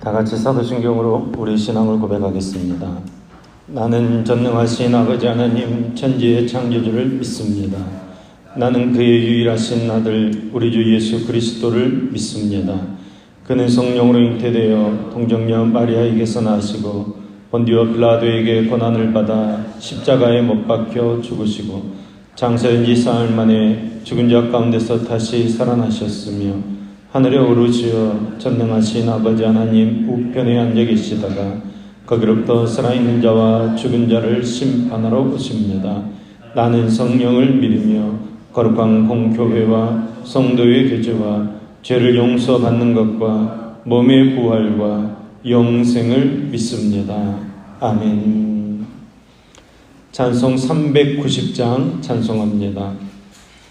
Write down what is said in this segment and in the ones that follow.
다 같이 사도신경으로 우리 신앙을 고백하겠습니다. 나는 전능하신 아버지 하나님 천지의 창조주를 믿습니다. 나는 그의 유일하신 아들 우리 주 예수 그리스도를 믿습니다. 그는 성령으로 잉태되어 동정녀 마리아에게서 나시고 본디오 빌라도에게 고난을 받아 십자가에 못 박혀 죽으시고 장사한 지 사흘 만에 죽은 자 가운데서 다시 살아나셨으며 하늘에 오르시어 전능하신 아버지 하나님 우편에 앉아 계시다가 거기로부터 살아있는 자와 죽은 자를 심판하러 오십니다. 나는 성령을 믿으며 거룩한 공교회와 성도의 교제와 죄를 용서받는 것과 몸의 부활과 영생을 믿습니다. 아멘. 찬송 390장 찬송합니다.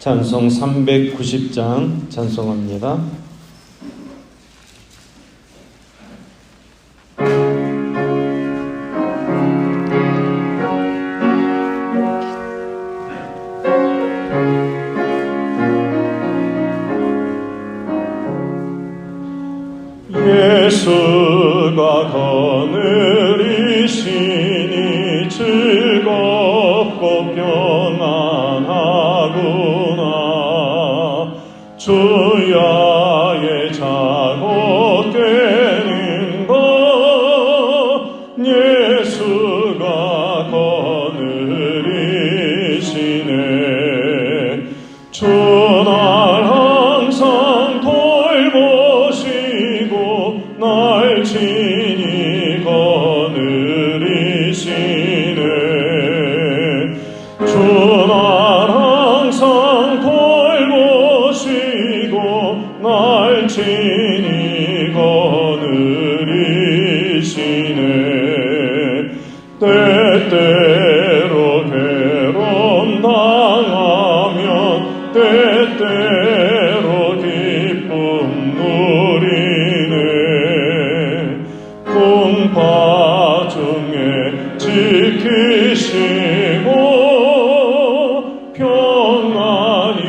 찬송 390장 찬송합니다. 예수가 거느리시니 즐겁고 평안하구나. 주야의 자고 깨는 것 예수가 거느리시네. 주날 항상 돌보시고 날 친히 거느리시네. 주날 항상 돌보시고 날 친히 거느리시네. 때때로 괴로움 당하면 때때로 기쁨 누리네. 공파 중에 지키시고 평안히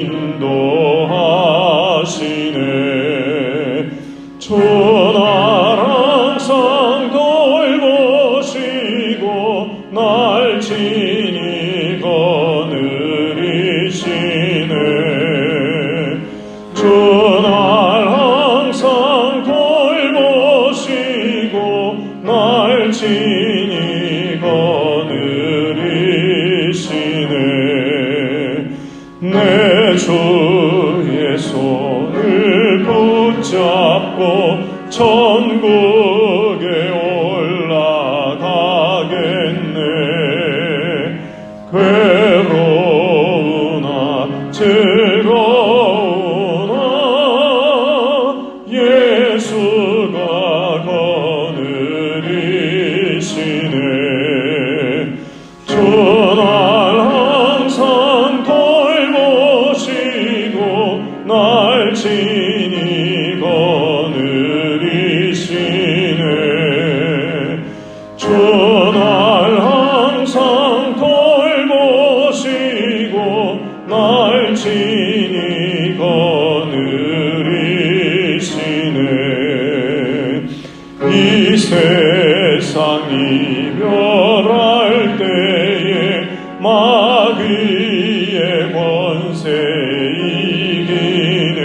인도하시네. 주날 항상 돌보시고 날 친히 거느리시네. 주날 항상 돌보시고 날 친히 거느리시네. 내 주의 손을 붙잡고 천국에 올라가겠네. 괴로우나 즐거우나 예수가 거느리시네. 주날 항상 돌보시고 날 친히 거느리시네. 주날 항상 돌보시고 날 친히 거느리시네. 이 세상 이별할 때에 마귀의 권세 이기네.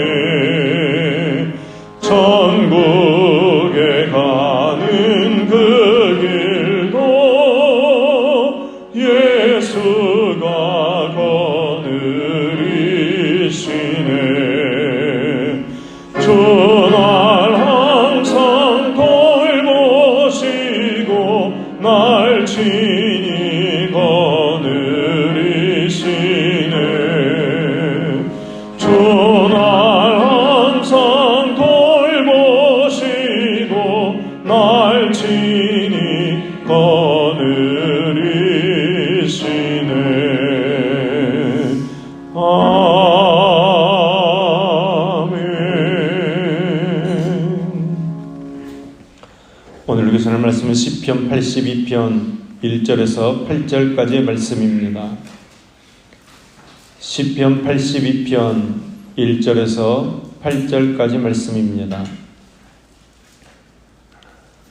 천국에 가는 그 길도 예수가 거느리시네. 주날 항상 돌보시고 날 친히 거느리시네. 주날 항상 돌보시고 날 친히 거느리시네. 아멘. 오늘 교선할 말씀은 시편 82편 1절에서 8절까지의 말씀입니다. 시편 82편 1절에서 8절까지 말씀입니다.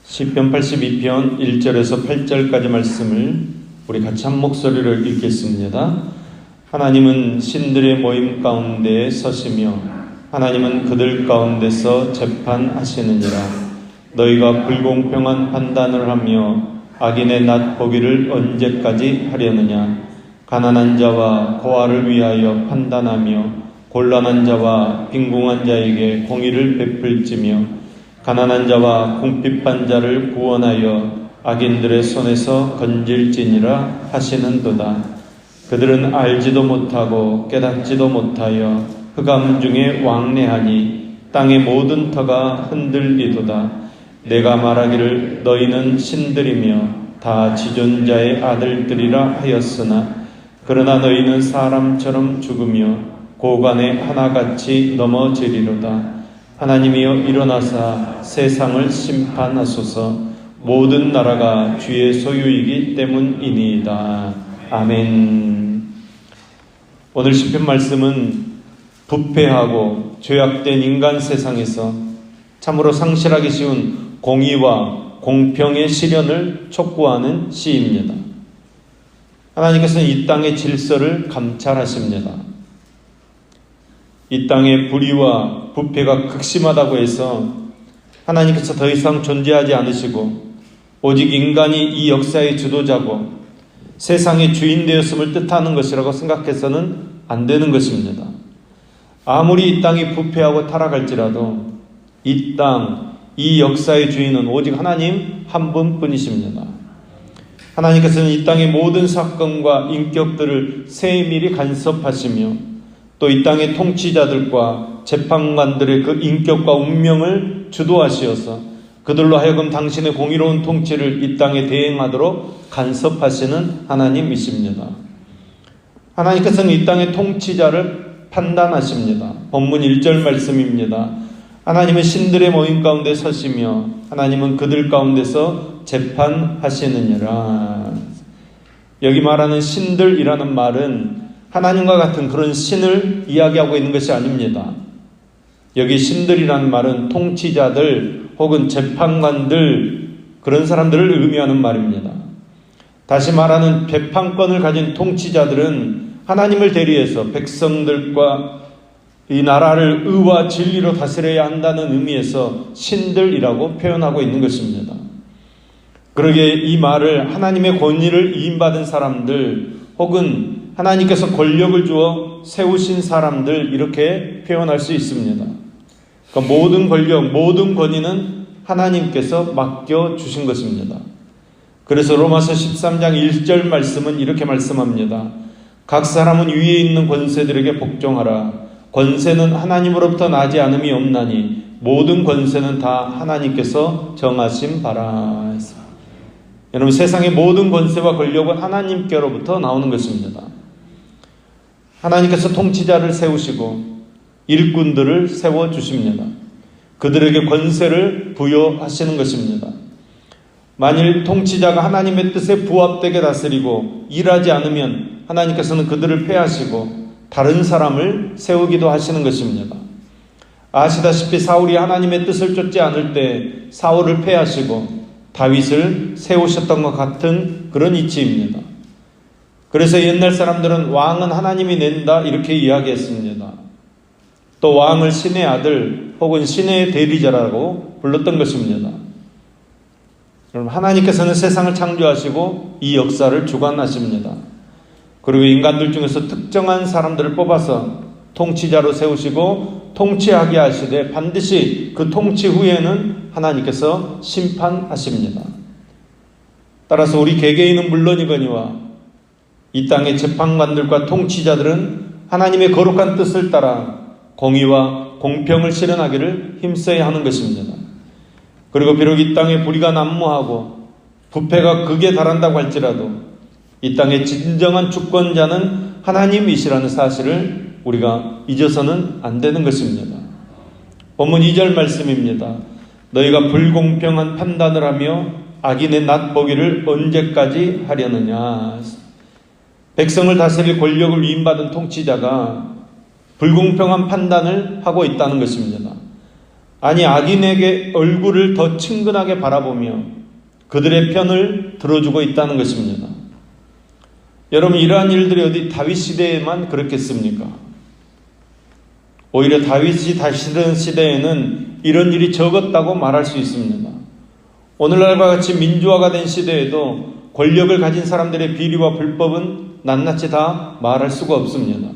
시편 82편 1절에서 8절까지 말씀을 우리 같이 한 목소리로 읽겠습니다. 하나님은 신들의 모임 가운데 서시며 하나님은 그들 가운데서 재판하시느니라. 너희가 불공평한 판단을 하며 악인의 낫 보기를 언제까지 하려느냐. 가난한 자와 고아를 위하여 판단하며 곤란한 자와 빈궁한 자에게 공의를 베풀지며 가난한 자와 궁핍한 자를 구원하여 악인들의 손에서 건질지니라 하시는도다. 그들은 알지도 못하고 깨닫지도 못하여 흑암 중에 왕래하니 땅의 모든 터가 흔들리도다. 내가 말하기를 너희는 신들이며 다 지존자의 아들들이라 하였으나 그러나 너희는 사람처럼 죽으며 고관에 하나같이 넘어지리로다. 하나님이여 일어나사 세상을 심판하소서. 모든 나라가 주의 소유이기 때문이니이다. 아멘. 오늘 시편 말씀은 부패하고 죄악된 인간 세상에서 참으로 상실하기 쉬운 공의와 공평의 실현을 촉구하는 시입니다. 하나님께서는 이 땅의 질서를 감찰하십니다. 이 땅의 불의와 부패가 극심하다고 해서 하나님께서 더 이상 존재하지 않으시고 오직 인간이 이 역사의 주도자고 세상의 주인 되었음을 뜻하는 것이라고 생각해서는 안 되는 것입니다. 아무리 이 땅이 부패하고 타락할지라도 이 땅, 이 역사의 주인은 오직 하나님 한 분뿐이십니다. 하나님께서는 이 땅의 모든 사건과 인격들을 세밀히 간섭하시며 또 이 땅의 통치자들과 재판관들의 그 인격과 운명을 주도하시어서 그들로 하여금 당신의 공의로운 통치를 이 땅에 대행하도록 간섭하시는 하나님이십니다. 하나님께서는 이 땅의 통치자를 판단하십니다. 본문 1절 말씀입니다. 하나님은 신들의 모임 가운데 서시며 하나님은 그들 가운데서 재판하시느니라. 여기 말하는 신들이라는 말은 하나님과 같은 그런 신을 이야기하고 있는 것이 아닙니다. 여기 신들이라는 말은 통치자들 혹은 재판관들 그런 사람들을 의미하는 말입니다. 다시 말하는 재판권을 가진 통치자들은 하나님을 대리해서 백성들과 이 나라를 의와 진리로 다스려야 한다는 의미에서 신들이라고 표현하고 있는 것입니다. 그러기에 이 말을 하나님의 권위를 위임받은 사람들 혹은 하나님께서 권력을 주어 세우신 사람들 이렇게 표현할 수 있습니다. 그러니까 모든 권력, 모든 권위는 하나님께서 맡겨주신 것입니다. 그래서 로마서 13장 1절 말씀은 이렇게 말씀합니다. 각 사람은 위에 있는 권세들에게 복종하라. 권세는 하나님으로부터 나지 않음이 없나니 모든 권세는 다 하나님께서 정하신 바라. 여러분 세상의 모든 권세와 권력은 하나님께로부터 나오는 것입니다. 하나님께서 통치자를 세우시고 일꾼들을 세워주십니다. 그들에게 권세를 부여하시는 것입니다. 만일 통치자가 하나님의 뜻에 부합되게 다스리고 일하지 않으면 하나님께서는 그들을 폐하시고 다른 사람을 세우기도 하시는 것입니다. 아시다시피 사울이 하나님의 뜻을 쫓지 않을 때 사울을 폐하시고 다윗을 세우셨던 것 같은 그런 이치입니다. 그래서 옛날 사람들은 왕은 하나님이 낸다 이렇게 이야기했습니다. 또 왕을 신의 아들 혹은 신의 대리자라고 불렀던 것입니다. 여러분 하나님께서는 세상을 창조하시고 이 역사를 주관하십니다. 그리고 인간들 중에서 특정한 사람들을 뽑아서 통치자로 세우시고 통치하게 하시되 반드시 그 통치 후에는 하나님께서 심판하십니다. 따라서 우리 개개인은 물론이거니와 이 땅의 재판관들과 통치자들은 하나님의 거룩한 뜻을 따라 공의와 공평을 실현하기를 힘써야 하는 것입니다. 그리고 비록 이 땅에 불의가 난무하고 부패가 극에 달한다고 할지라도 이 땅의 진정한 주권자는 하나님이시라는 사실을 우리가 잊어서는 안 되는 것입니다. 본문 2절 말씀입니다. 너희가 불공평한 판단을 하며 악인의 낫 보기를 언제까지 하려느냐. 백성을 다스릴 권력을 위임받은 통치자가 불공평한 판단을 하고 있다는 것입니다. 아니 악인에게 얼굴을 더 친근하게 바라보며 그들의 편을 들어주고 있다는 것입니다. 여러분, 이러한 일들이 어디 다윗 시대에만 그렇겠습니까? 오히려 다윗이 다스리는 시대에는 이런 일이 적었다고 말할 수 있습니다. 오늘날과 같이 민주화가 된 시대에도 권력을 가진 사람들의 비리와 불법은 낱낱이 다 말할 수가 없습니다.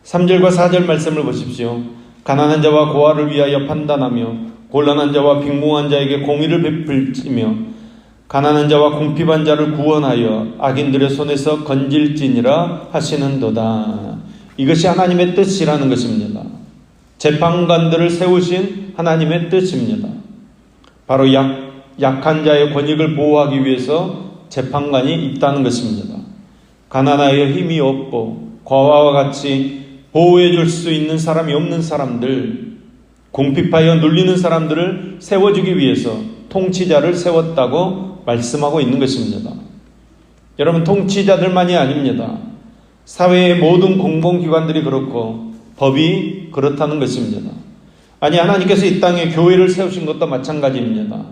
3절과 4절 말씀을 보십시오. 가난한 자와 고아를 위하여 판단하며 곤란한 자와 빈궁한 자에게 공의를 베풀지며 가난한 자와 궁핍한 자를 구원하여 악인들의 손에서 건질지니라 하시는도다. 이것이 하나님의 뜻이라는 것입니다. 재판관들을 세우신 하나님의 뜻입니다. 바로 약한 자의 권익을 보호하기 위해서 재판관이 있다는 것입니다. 가난하여 힘이 없고 과와와 같이 보호해 줄 수 있는 사람이 없는 사람들, 궁핍하여 눌리는 사람들을 세워주기 위해서 통치자를 세웠다고 말씀하고 있는 것입니다. 여러분, 통치자들만이 아닙니다. 사회의 모든 공공기관들이 그렇고 법이 그렇다는 것입니다. 아니, 하나님께서 이 땅에 교회를 세우신 것도 마찬가지입니다.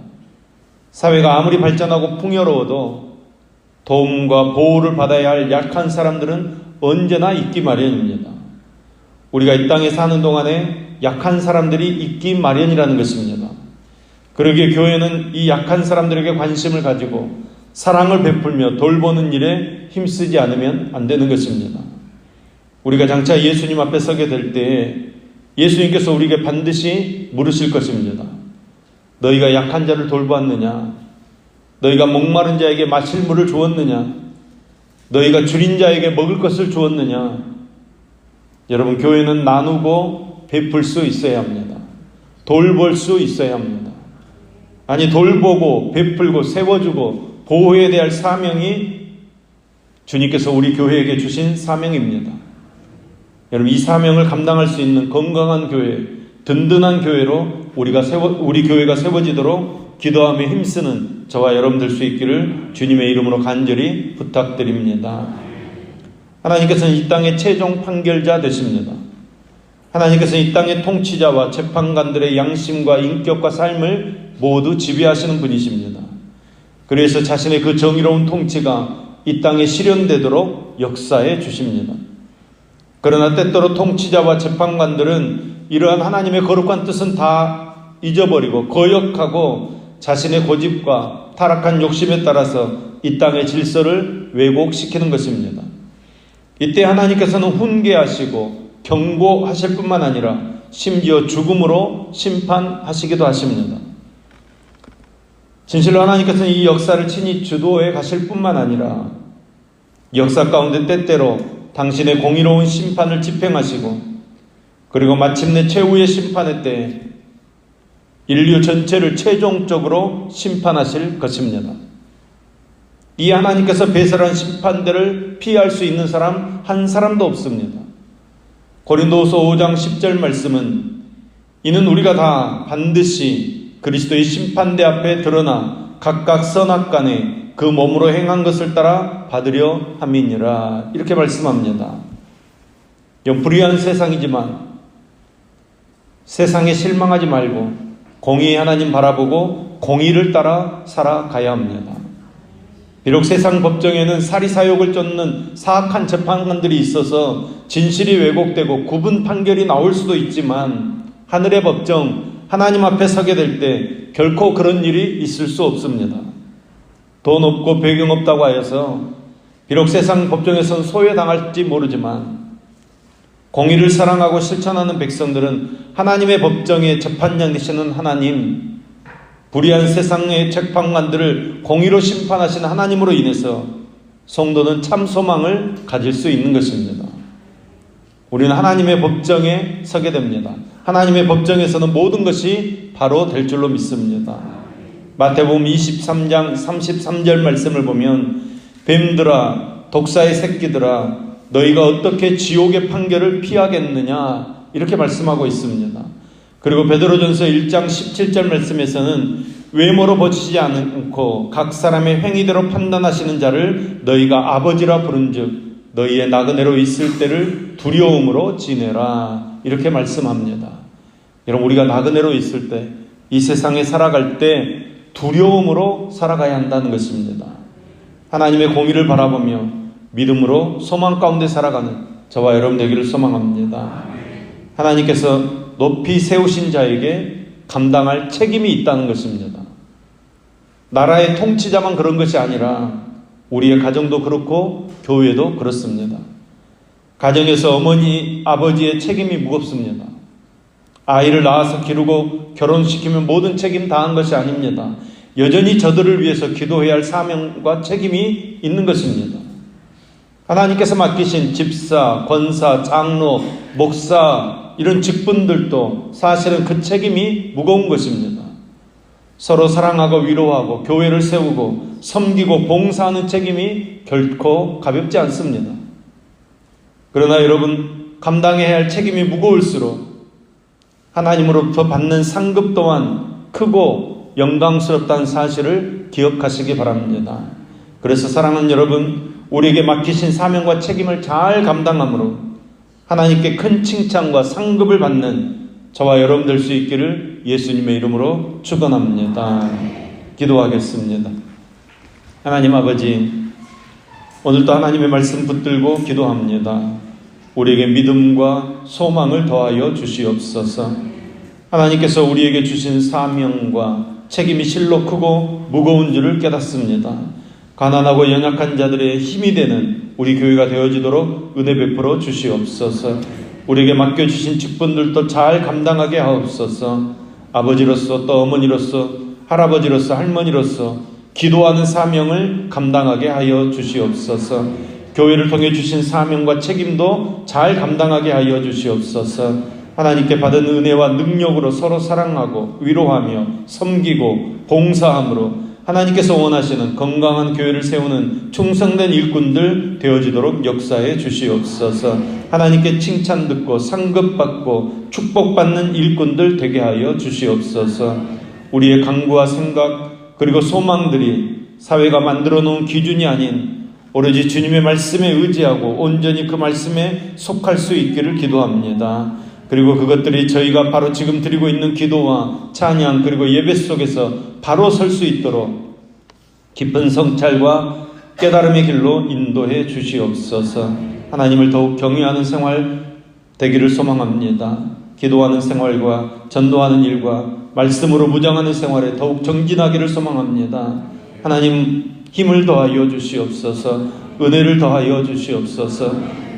사회가 아무리 발전하고 풍요로워도 도움과 보호를 받아야 할 약한 사람들은 언제나 있기 마련입니다. 우리가 이 땅에 사는 동안에 약한 사람들이 있기 마련이라는 것입니다. 그러기에 교회는 이 약한 사람들에게 관심을 가지고 사랑을 베풀며 돌보는 일에 힘쓰지 않으면 안 되는 것입니다. 우리가 장차 예수님 앞에 서게 될 때에 예수님께서 우리에게 반드시 물으실 것입니다. 너희가 약한 자를 돌보았느냐? 너희가 목마른 자에게 마실 물을 주었느냐? 너희가 줄인 자에게 먹을 것을 주었느냐? 여러분, 교회는 나누고 베풀 수 있어야 합니다. 돌볼 수 있어야 합니다. 아니, 돌보고 베풀고 세워주고 보호해야 될 사명이 주님께서 우리 교회에게 주신 사명입니다. 여러분, 이 사명을 감당할 수 있는 건강한 교회, 든든한 교회로 우리 교회가 세워지도록 기도하며 힘쓰는 저와 여러분들 수 있기를 주님의 이름으로 간절히 부탁드립니다. 하나님께서는 이 땅의 최종 판결자 되십니다. 하나님께서는 이 땅의 통치자와 재판관들의 양심과 인격과 삶을 모두 지배하시는 분이십니다. 그래서 자신의 그 정의로운 통치가 이 땅에 실현되도록 역사해 주십니다. 그러나 때때로 통치자와 재판관들은 이러한 하나님의 거룩한 뜻은 다 잊어버리고 거역하고 자신의 고집과 타락한 욕심에 따라서 이 땅의 질서를 왜곡시키는 것입니다. 이때 하나님께서는 훈계하시고 경고하실 뿐만 아니라 심지어 죽음으로 심판하시기도 하십니다. 진실로 하나님께서는 이 역사를 친히 주도해 가실 뿐만 아니라 역사 가운데 때때로 당신의 공의로운 심판을 집행하시고 그리고 마침내 최후의 심판의 때 인류 전체를 최종적으로 심판하실 것입니다. 이 하나님께서 배설한 심판대를 피할 수 있는 사람 한 사람도 없습니다. 고린도후서 5장 10절 말씀은 이는 우리가 다 반드시 그리스도의 심판대 앞에 드러나 각각 선악간에 그 몸으로 행한 것을 따라 받으려 함이니라, 이렇게 말씀합니다. 불의한 세상이지만 세상에 실망하지 말고 공의의 하나님 바라보고 공의를 따라 살아가야 합니다. 비록 세상 법정에는 사리사욕을 쫓는 사악한 재판관들이 있어서 진실이 왜곡되고 구분 판결이 나올 수도 있지만 하늘의 법정 하나님 앞에 서게 될 때 결코 그런 일이 있을 수 없습니다. 돈 없고 배경 없다고 하여서 비록 세상 법정에선 소외당할지 모르지만 공의를 사랑하고 실천하는 백성들은 하나님의 법정에 재판장 되시는 하나님, 불의한 세상의 재판관들을 공의로 심판하시는 하나님으로 인해서 성도는 참 소망을 가질 수 있는 것입니다. 우리는 하나님의 법정에 서게 됩니다. 하나님의 법정에서는 모든 것이 바로 될 줄로 믿습니다. 마태복음 23장 33절 말씀을 보면 뱀들아 독사의 새끼들아 너희가 어떻게 지옥의 판결을 피하겠느냐, 이렇게 말씀하고 있습니다. 그리고 베드로전서 1장 17절 말씀에서는 외모로 보시지 않고 각 사람의 행위대로 판단하시는 자를 너희가 아버지라 부른즉 너희의 나그네로 있을 때를 두려움으로 지내라, 이렇게 말씀합니다. 여러분, 우리가 나그네로 있을 때, 이 세상에 살아갈 때 두려움으로 살아가야 한다는 것입니다. 하나님의 공의를 바라보며 믿음으로 소망 가운데 살아가는 저와 여러분 되기를 소망합니다. 하나님께서 높이 세우신 자에게 감당할 책임이 있다는 것입니다. 나라의 통치자만 그런 것이 아니라 우리의 가정도 그렇고 교회도 그렇습니다. 가정에서 어머니, 아버지의 책임이 무겁습니다. 아이를 낳아서 기르고 결혼시키면 모든 책임 다한 것이 아닙니다. 여전히 저들을 위해서 기도해야 할 사명과 책임이 있는 것입니다. 하나님께서 맡기신 집사, 권사, 장로, 목사 이런 직분들도 사실은 그 책임이 무거운 것입니다. 서로 사랑하고 위로하고 교회를 세우고 섬기고 봉사하는 책임이 결코 가볍지 않습니다. 그러나 여러분, 감당해야 할 책임이 무거울수록 하나님으로부터 받는 상급 또한 크고 영광스럽다는 사실을 기억하시기 바랍니다. 그래서 사랑하는 여러분, 우리에게 맡기신 사명과 책임을 잘 감당함으로 하나님께 큰 칭찬과 상급을 받는 저와 여러분 될 수 있기를 예수님의 이름으로 축원합니다. 기도하겠습니다. 하나님 아버지, 오늘도 하나님의 말씀 붙들고 기도합니다. 우리에게 믿음과 소망을 더하여 주시옵소서. 하나님께서 우리에게 주신 사명과 책임이 실로 크고 무거운 줄을 깨닫습니다. 가난하고 연약한 자들의 힘이 되는 우리 교회가 되어지도록 은혜 베풀어 주시옵소서. 우리에게 맡겨주신 직분들도 잘 감당하게 하옵소서. 아버지로서 또 어머니로서 할아버지로서 할머니로서 기도하는 사명을 감당하게 하여 주시옵소서. 교회를 통해 주신 사명과 책임도 잘 감당하게 하여 주시옵소서. 하나님께 받은 은혜와 능력으로 서로 사랑하고 위로하며 섬기고 봉사함으로 하나님께서 원하시는 건강한 교회를 세우는 충성된 일꾼들 되어지도록 역사해 주시옵소서. 하나님께 칭찬 듣고 상급받고 축복받는 일꾼들 되게 하여 주시옵소서. 우리의 강구와 생각 그리고 소망들이 사회가 만들어 놓은 기준이 아닌 오로지 주님의 말씀에 의지하고 온전히 그 말씀에 속할 수 있기를 기도합니다. 그리고 그것들이 저희가 바로 지금 드리고 있는 기도와 찬양 그리고 예배 속에서 바로 설 수 있도록 깊은 성찰과 깨달음의 길로 인도해 주시옵소서. 하나님을 더욱 경외하는 생활 되기를 소망합니다. 기도하는 생활과 전도하는 일과 말씀으로 무장하는 생활에 더욱 정진하기를 소망합니다. 하나님 힘을 더하여 주시옵소서. 은혜를 더하여 주시옵소서.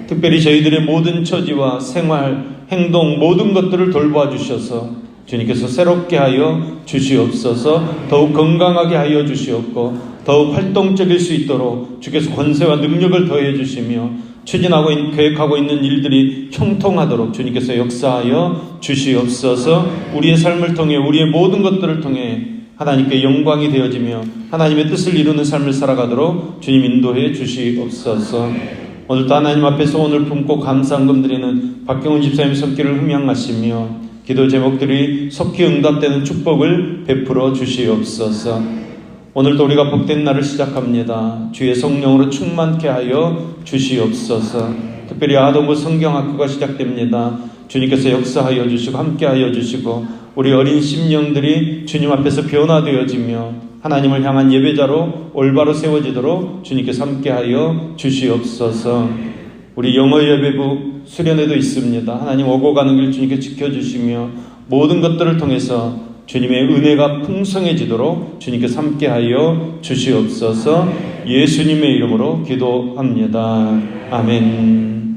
특별히 저희들의 모든 처지와 생활, 행동 모든 것들을 돌봐 주셔서 주님께서 새롭게 하여 주시옵소서. 더욱 건강하게 하여 주시옵고 더욱 활동적일 수 있도록 주께서 권세와 능력을 더해 주시며 추진하고 계획하고 있는 일들이 형통하도록 주님께서 역사하여 주시옵소서. 우리의 삶을 통해 우리의 모든 것들을 통해 하나님께 영광이 되어지며 하나님의 뜻을 이루는 삶을 살아가도록 주님 인도해 주시옵소서. 오늘도 하나님 앞에 소원을 품고 감사한금 드리는 박경훈 집사님 손길을 흠양하시며 기도 제목들이 속히 응답되는 축복을 베풀어 주시옵소서. 오늘도 우리가 복된 날을 시작합니다. 주의 성령으로 충만케 하여 주시옵소서. 특별히 아동부 성경학교가 시작됩니다. 주님께서 역사하여 주시고 함께하여 주시고 우리 어린 심령들이 주님 앞에서 변화되어지며 하나님을 향한 예배자로 올바로 세워지도록 주님께서 함께하여 주시옵소서. 우리 영어 예배부 수련회도 있습니다. 하나님 오고 가는 길 주님께 지켜주시며 모든 것들을 통해서 주님의 은혜가 풍성해지도록 주님께서 함께하여 주시옵소서. 예수님의 이름으로 기도합니다. 아멘.